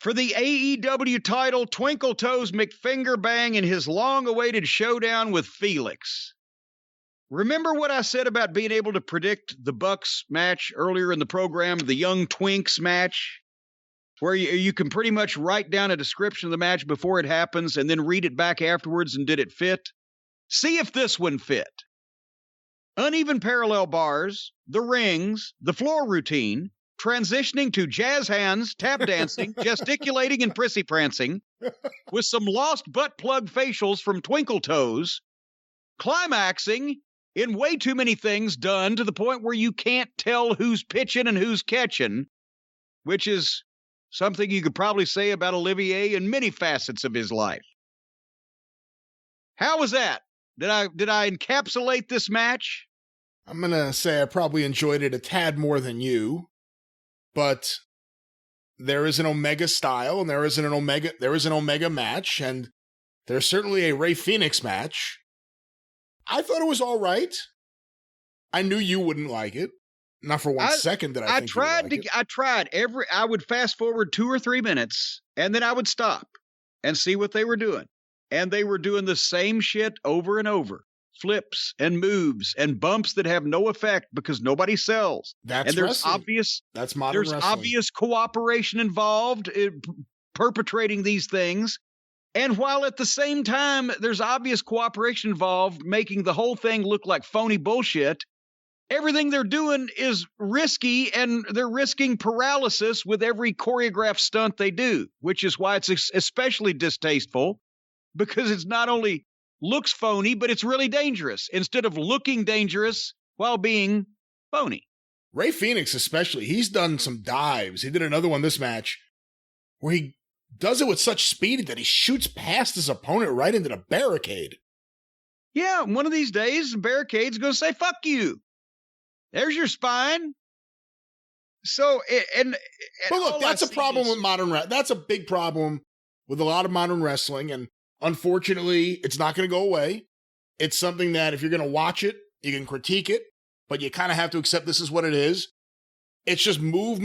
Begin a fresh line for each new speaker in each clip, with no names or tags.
For the AEW title, Twinkle Toes McFingerbang in his long-awaited showdown with Felix. Remember what I said about being able to predict the Bucks match earlier in the program, the Young Twinks match, where you can pretty much write down a description of the match before it happens and then read it back afterwards, and did it fit? See if this one fit. Uneven parallel bars, the rings, the floor routine, transitioning to jazz hands, tap dancing, gesticulating, and prissy prancing, with some lost butt plug facials from Twinkle Toes, climaxing in way too many things done to the point where you can't tell who's pitching and who's catching, which is something you could probably say about Olivier in many facets of his life. How was that? Did I encapsulate this match?
I'm going to say I probably enjoyed it a tad more than you, but there is an Omega style and there is an Omega match, and there's certainly a Rey Fenix match. I thought it was all right. I knew you wouldn't like it. Not for one second did I think you would like it.
I tried I would fast forward 2 or 3 minutes and then I would stop and see what they were doing. And they were doing the same shit over and over. Flips and moves and bumps that have no effect because nobody sells.
That's wrestling. That's modern wrestling.
There's obvious cooperation involved in perpetrating these things. And while at the same time there's obvious cooperation involved, making the whole thing look like phony bullshit, everything they're doing is risky, and they're risking paralysis with every choreographed stunt they do, which is why it's especially distasteful, because it's not only looks phony, but it's really dangerous instead of looking dangerous while being phony.
Rey Fenix especially, he's done some dives. He did another one this match where he does it with such speed that he shoots past his opponent right into the barricade.
Yeah, one of these days, the barricade's going to say, fuck you. There's your spine. So,
but look, that's a problem with that's a big problem with a lot of modern wrestling, and unfortunately, it's not going to go away. It's something that if you're going to watch it, you can critique it, but you kind of have to accept this is what it is. It's just move.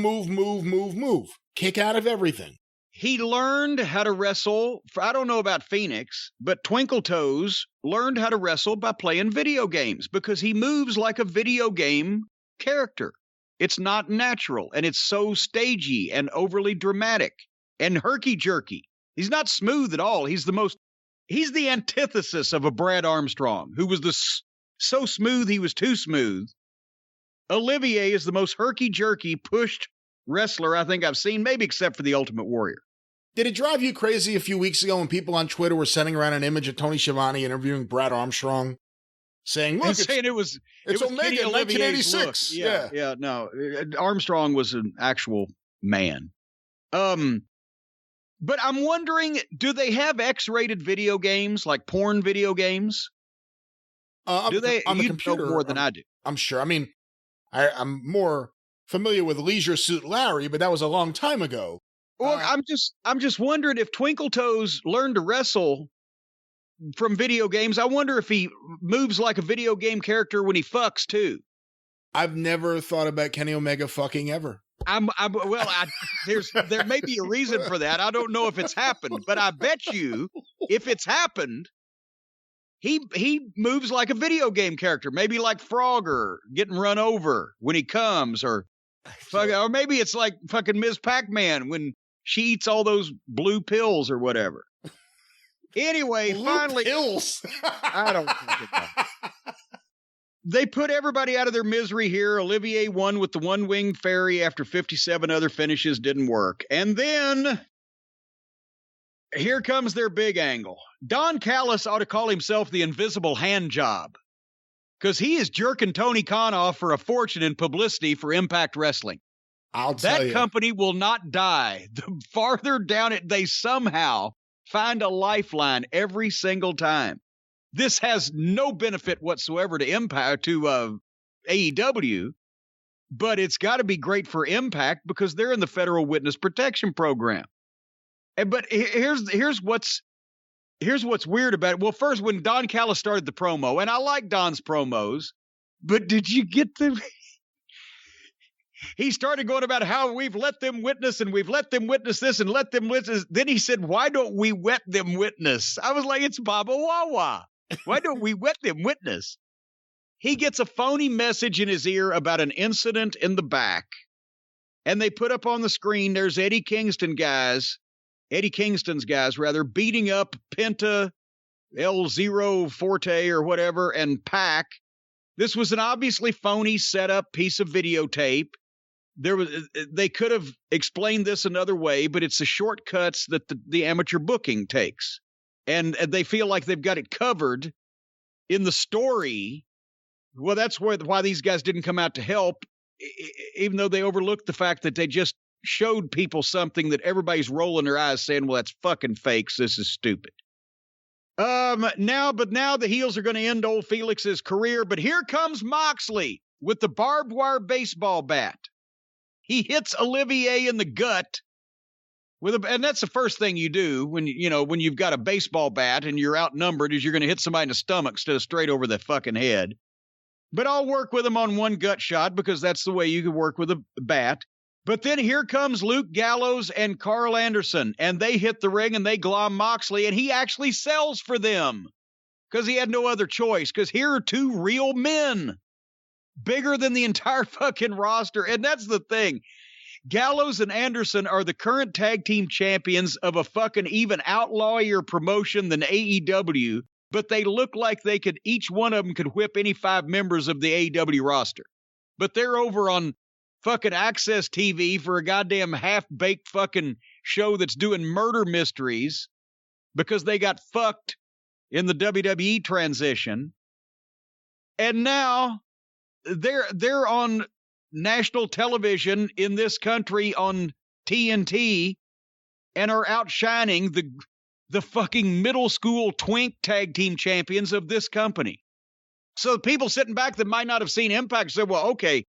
Kick out of everything.
He learned how to wrestle. I don't know about Phoenix, but Twinkle Toes learned how to wrestle by playing video games because he moves like a video game character. It's not natural, and it's so stagey and overly dramatic and herky-jerky. He's not smooth at all. He's the antithesis of a Brad Armstrong, who was so smooth he was too smooth. Olivier is the most herky-jerky, pushed wrestler I think I've seen, maybe except for the Ultimate Warrior.
Did it drive you crazy a few weeks ago when people on Twitter were sending around an image of Tony Schiavone interviewing Brad Armstrong, saying, "Look,
it was
Omega in 1986."
Yeah, no, Armstrong was an actual man. But I'm wondering, do they have X-rated video games, like porn video games? Do they?
On the
you
computer
know more than I do.
I'm sure. I mean, I'm more familiar with Leisure Suit Larry, but that was a long time ago.
Well, I'm just wondering if Twinkle Toes learned to wrestle from video games. I wonder if he moves like a video game character when he fucks too.
I've never thought about Kenny Omega fucking ever.
There may be a reason for that. I don't know if it's happened, but I bet you if it's happened, he moves like a video game character, maybe like Frogger getting run over when he comes, or maybe it's like fucking Ms. Pac-Man when she eats all those blue pills or whatever. Anyway, finally,
pills.
I don't think it. They put everybody out of their misery here. Olivier won with the one-winged fairy after 57 other finishes didn't work. And then here comes their big angle. Don Callis ought to call himself the invisible hand job, because he is jerking Tony Khan off for a fortune in publicity for Impact Wrestling.
I'll tell you.
That company will not die. The farther down it, they somehow find a lifeline every single time. This has no benefit whatsoever to Impact, to AEW, but it's got to be great for Impact because they're in the Federal Witness Protection Program. But here's what's weird about it. Well, first, when Don Callis started the promo, and I like Don's promos, but did you get the... he started going about how we've let them witness and we've let them witness this and let them witness. Then he said, why don't we wet them witness? I was like, it's Baba Wawa. Why don't we wet them witness? He gets a phony message in his ear about an incident in the back. And they put up on the screen, there's Eddie Kingston's guys, beating up Penta, El Zero Forte or whatever, and Pac. This was an obviously phony setup piece of videotape. They could have explained this another way, but it's the shortcuts that the amateur booking takes. And they feel like they've got it covered in the story. Well, that's why these guys didn't come out to help, even though they overlooked the fact that they just showed people something that everybody's rolling their eyes saying, well, that's fucking fake. So this is stupid. Now the heels are going to end old Felix's career, but here comes Moxley with the barbed wire baseball bat. He hits Olivier in the gut and that's the first thing you do when you've got a baseball bat and you're outnumbered, is you're going to hit somebody in the stomach instead of straight over the fucking head. But I'll work with him on one gut shot because that's the way you can work with a bat. But then here comes Luke Gallows and Carl Anderson, and they hit the ring and they glom Moxley, and he actually sells for them because he had no other choice, because here are two real men, bigger than the entire fucking roster. And that's the thing. Gallows and Anderson are the current tag team champions of a fucking even outlawier promotion than AEW, but they look like each one of them could whip any 5 members of the AEW roster. But they're over on fucking Access TV for a goddamn half-baked fucking show that's doing murder mysteries because they got fucked in the WWE transition. And now they're on national television in this country on TNT and are outshining the fucking middle school twink tag team champions of this company. So people sitting back that might not have seen Impact say, well, okay,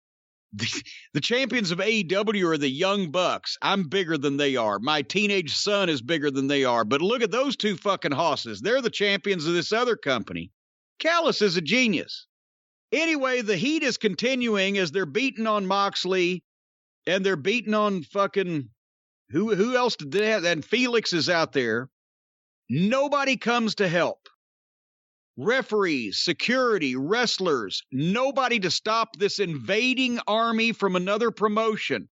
the champions of AEW are the Young Bucks. I'm bigger than they are. My teenage son is bigger than they are. But look at those two fucking hosses. They're the champions of this other company. Callis is a genius. Anyway, the heat is continuing as they're beating on Moxley and they're beating on fucking who else did they have? And Felix is out there. Nobody comes to help. Referees, security, wrestlers, nobody to stop this invading army from another promotion.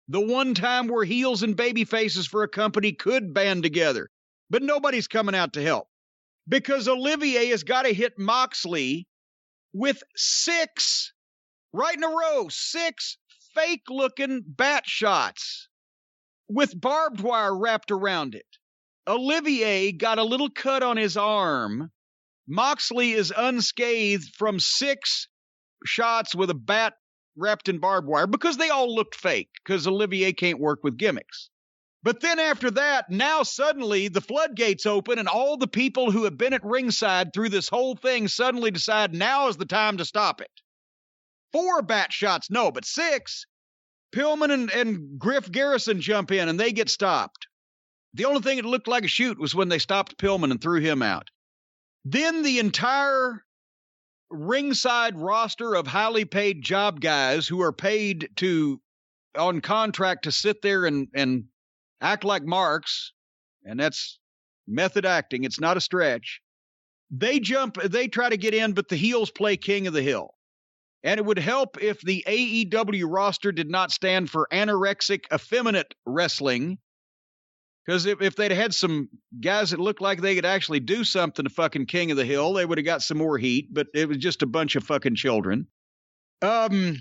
The one time where heels and baby faces for a company could band together. But nobody's coming out to help. Because Olivier has got to hit Moxley with 6, right in a row, 6 fake-looking bat shots with barbed wire wrapped around it. Olivier got a little cut on his arm. Moxley is unscathed from 6 shots with a bat wrapped in barbed wire because they all looked fake, because Olivier can't work with gimmicks. But then after that, now suddenly the floodgates open and all the people who have been at ringside through this whole thing suddenly decide now is the time to stop it. 4 bat shots, no, but 6. Pillman and Griff Garrison jump in and they get stopped. The only thing that looked like a shoot was when they stopped Pillman and threw him out. Then the entire ringside roster of highly paid job guys who are paid on contract to sit there and act like marks, and that's method acting. It's not a stretch. They try to get in, but the heels play King of the Hill. And it would help if the AEW roster did not stand for anorexic, effeminate wrestling. Because if they'd had some guys that looked like they could actually do something to fucking King of the Hill, they would have got some more heat, but it was just a bunch of fucking children. Then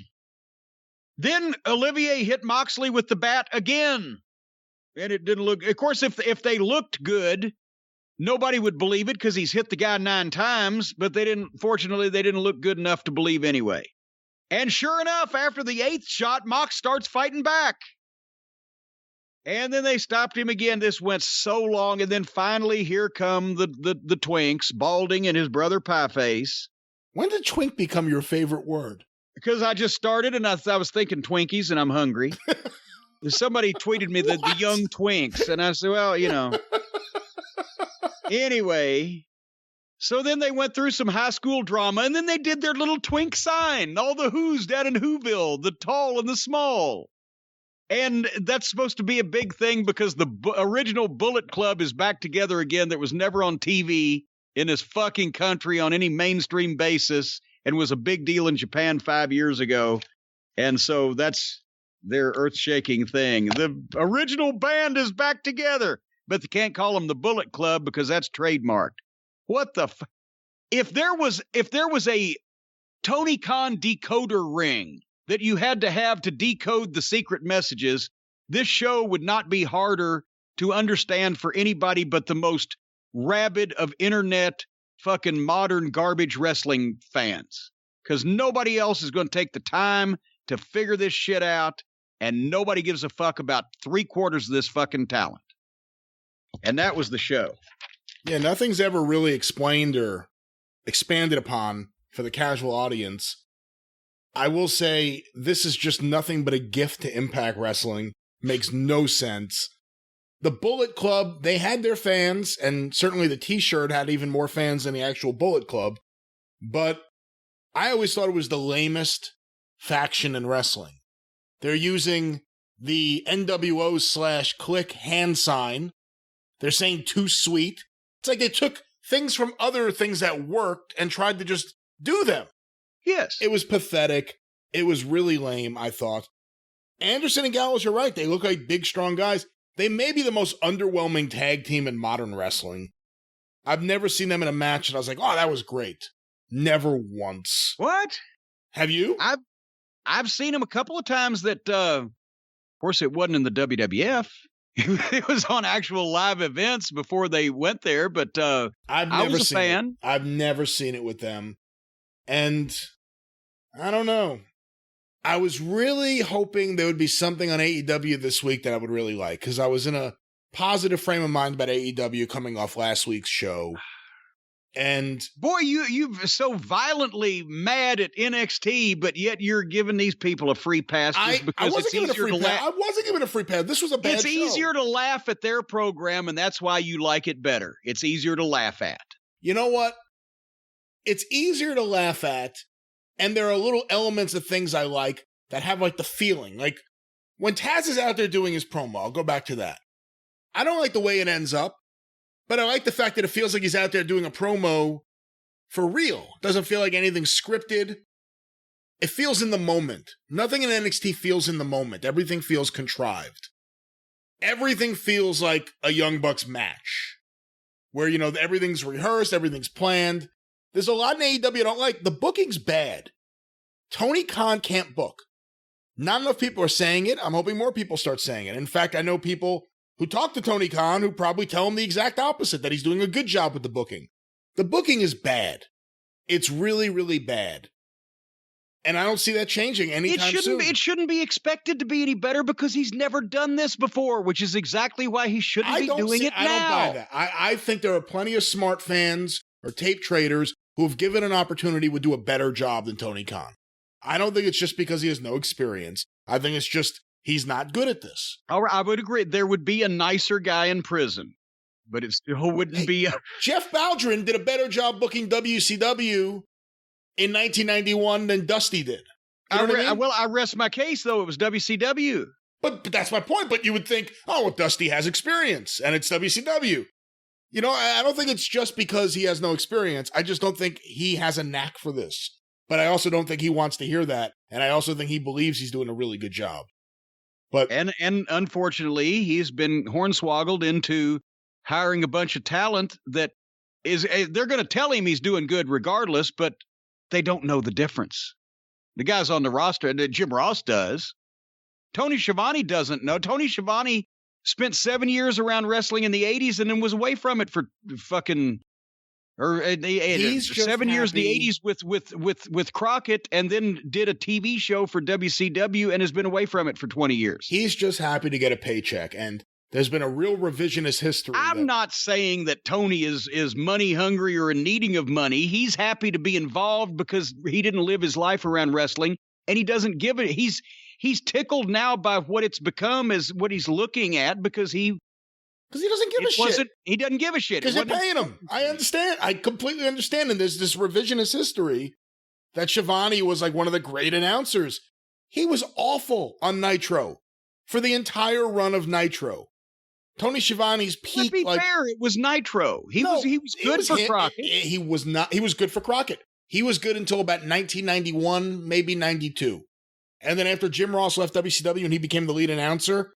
Olivier hit Moxley with the bat again. And it didn't look, of course, if they looked good, nobody would believe it because he's hit the guy 9 times, but fortunately, they didn't look good enough to believe anyway. And sure enough, after the 8th shot, Mox starts fighting back. And then they stopped him again. This went so long. And then finally, here come the twinks, Balding and his brother Pieface.
When did twink become your favorite word?
Because I just started and I was thinking Twinkies and I'm hungry. Somebody tweeted me the young twinks. And I said, well, Anyway, So then they went through some high school drama, and then they did their little twink sign, all the Who's down in Whoville, the tall and the small. And that's supposed to be a big thing because the original Bullet Club is back together again that was never on TV in this fucking country on any mainstream basis and was a big deal in Japan 5 years ago. And so that's their earth-shaking thing. The original band is back together, but they can't call them the Bullet Club because that's trademarked. What the if there was a Tony Khan decoder ring that you had to have to decode the secret messages, this show would not be harder to understand for anybody but the most rabid of internet fucking modern garbage wrestling fans. Because nobody else is going to take the time to figure this shit out, and nobody gives a fuck about 3/4 of this fucking talent. And that was the show.
Yeah, nothing's ever really explained or expanded upon for the casual audience. I will say this is just nothing but a gift to Impact Wrestling. Makes no sense. The Bullet Club, they had their fans, and certainly the t-shirt had even more fans than the actual Bullet Club. But I always thought it was the lamest faction in wrestling. They're using the NWO/Click hand sign. They're saying too sweet. It's like they took things from other things that worked and tried to just do them.
Yes.
It was pathetic. It was really lame, I thought. Anderson and Gallows are right. They look like big, strong guys. They may be the most underwhelming tag team in modern wrestling. I've never seen them in a match and I was like, oh, that was great. Never once.
What?
Have you?
I've seen them a couple of times that, of course, it wasn't in the WWF. It was on actual live events before they went there, but I was a fan.
I've never seen it with them. And I don't know. I was really hoping there would be something on AEW this week that I would really like, because I was in a positive frame of mind about AEW coming off last week's show. And
boy, you've so violently mad at NXT, but yet you're giving these people a free pass just because it's easier to laugh.
I wasn't giving a free pass. This was a bad show.
It's easier to laugh at their program, and that's why you like it better. It's easier to laugh at.
You know what? It's easier to laugh at, and there are little elements of things I like that have like the feeling. Like when Taz is out there doing his promo, I'll go back to that. I don't like the way it ends up. But I like the fact that it feels like he's out there doing a promo for real. It doesn't feel like anything's scripted. It feels in the moment. Nothing in NXT feels in the moment. Everything feels contrived. Everything feels like a Young Bucks match. Where, you know, everything's rehearsed, everything's planned. There's a lot in AEW I don't like. The booking's bad. Tony Khan can't book. Not enough people are saying it. I'm hoping more people start saying it. In fact, I know people who talk to Tony Khan who probably tell him the exact opposite, that he's doing a good job with the booking. The booking is bad. It's really, really bad. And I don't see that changing anytime soon.
It shouldn't be expected to be any better because he's never done this before, which is exactly why he shouldn't be doing it now.
I don't buy that. I think there are plenty of smart fans or tape traders who, if given an opportunity, would do a better job than Tony Khan. I don't think it's just because he has no experience. I think it's just he's not good at this.
I would agree. There would be a nicer guy in prison, but it still wouldn't be.
Jeff Baldwin did a better job booking WCW in 1991 than Dusty did. You know what I mean?
Well, I rest my case, though. It was WCW.
But that's my point. But you would think, oh, well, Dusty has experience, and it's WCW. You know, I don't think it's just because he has no experience. I just don't think he has a knack for this. But I also don't think he wants to hear that. And I also think he believes he's doing a really good job. But
and unfortunately, he's been hornswoggled into hiring a bunch of talent that is, they're going to tell him he's doing good regardless, but they don't know the difference. The guys on the roster, Jim Ross does. Tony Schiavone doesn't know. Tony Schiavone spent 7 years around wrestling in the 80s and then was away from it for fucking... Or 7 years in the 80s with Crockett, and then did a TV show for WCW and has been away from it for 20 years.
He's just happy to get a paycheck, and there's been a real revisionist history.
I'm not saying that Tony is money hungry or in needing of money. He's happy to be involved because he didn't live his life around wrestling, and he doesn't give it. He's tickled now by what it's become as what he's looking at because he
Because he doesn't give a shit.
He doesn't give a shit.
Because you're paying him. I understand. I completely understand. And there's this revisionist history that Schiavone was like one of the great announcers. He was awful on Nitro for the entire run of Nitro. Tony Schiavone's peak.
To be fair, it was Nitro. He was good for Crockett.
He was not. He was good for Crockett. He was good until about 1991, maybe 92. And then after Jim Ross left WCW and he became the lead announcer,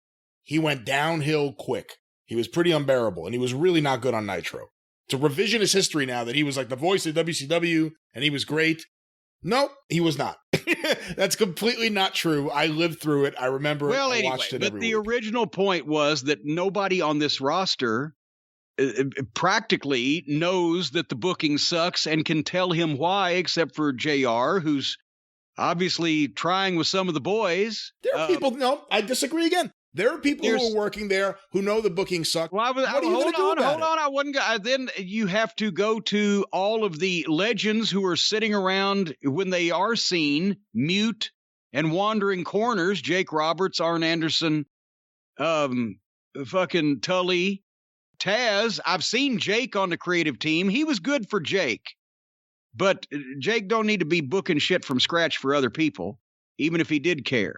he went downhill quick. He was pretty unbearable, and he was really not good on Nitro. It's a revisionist history now that he was like the voice of WCW, and he was great. Nope, he was not. That's completely not true. I lived through it. I remember it. I watched it every week.
The original point was that nobody on this roster practically knows that the booking sucks and can tell him why, except for JR, who's obviously trying with some of the boys.
There are people, no, I disagree again. There are people who are working there who know the booking sucks.
Well, hold on. I wasn't. Then you have to go to all of the legends who are sitting around when they are seen, mute and wandering corners. Jake Roberts, Arn Anderson, fucking Tully, Taz. I've seen Jake on the creative team. He was good for Jake, but Jake don't need to be booking shit from scratch for other people, even if he did care.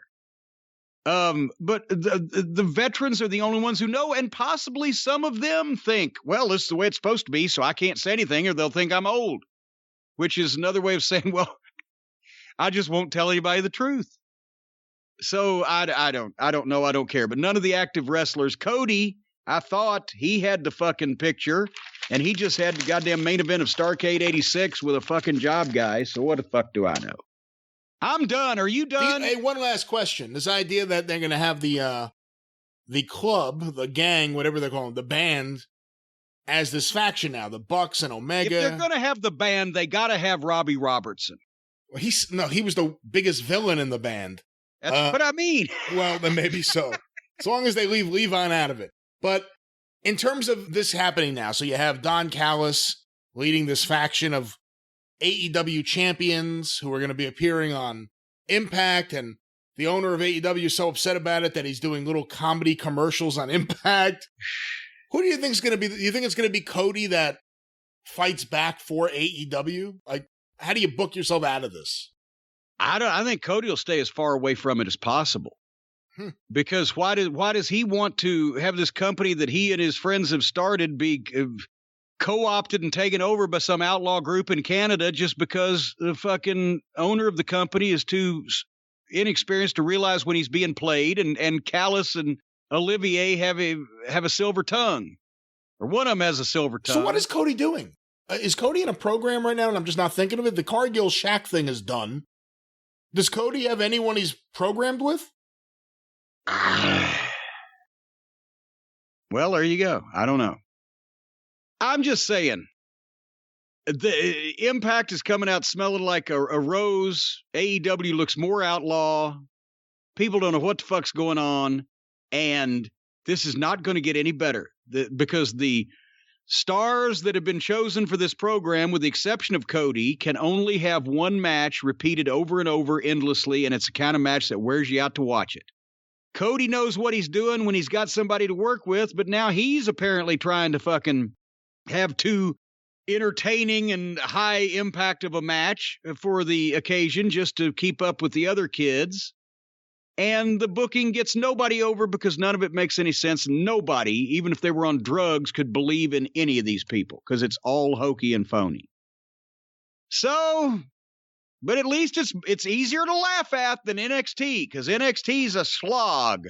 But the veterans are the only ones who know, and possibly some of them think, well, this is the way it's supposed to be, so I can't say anything or they'll think I'm old, which is another way of saying, well, I just won't tell anybody the truth. So I don't know. I don't care. But none of the active wrestlers, Cody, I thought he had the fucking picture and he just had the goddamn main event of Starrcade 86 with a fucking job guy. So what the fuck do I know? I'm done. Are you done?
Hey, one last question. This idea that they're going to have the club, the gang, whatever they're calling the band, as this faction now, the Bucks and Omega.
If they're going to have the band, they got to have Robbie Robertson.
He was the biggest villain in the band.
That's what I mean.
Well, then maybe so. As long as they leave Levon out of it. But in terms of this happening now, so you have Don Callis leading this faction of AEW champions who are going to be appearing on Impact, and the owner of AEW is so upset about it that he's doing little comedy commercials on Impact. Who do you think is going to be? Do you think it's going to be Cody that fights back for AEW? Like, how do you book yourself out of this?
I think Cody will stay as far away from it as possible. Because why does he want to have this company that he and his friends have started be co-opted and taken over by some outlaw group in Canada just because the fucking owner of the company is too inexperienced to realize when he's being played, and Callis and Olivier have a silver tongue, or one of them has a silver tongue.
So what is Cody doing? Is Cody in a program right now and I'm just not thinking of it? The Cargill Shaq thing is done. Does Cody have anyone he's programmed with?
Well, there you go. I don't know. I'm just saying, the Impact is coming out smelling like a rose. AEW looks more outlaw. People don't know what the fuck's going on. And this is not going to get any better because the stars that have been chosen for this program, with the exception of Cody, can only have one match repeated over and over endlessly, and it's the kind of match that wears you out to watch it. Cody knows what he's doing when he's got somebody to work with, but now he's apparently trying to fucking have too entertaining and high impact of a match for the occasion just to keep up with the other kids. And the booking gets nobody over because none of it makes any sense. Nobody, even if they were on drugs, could believe in any of these people because it's all hokey and phony. So, but at least it's easier to laugh at than NXT because NXT's a slog.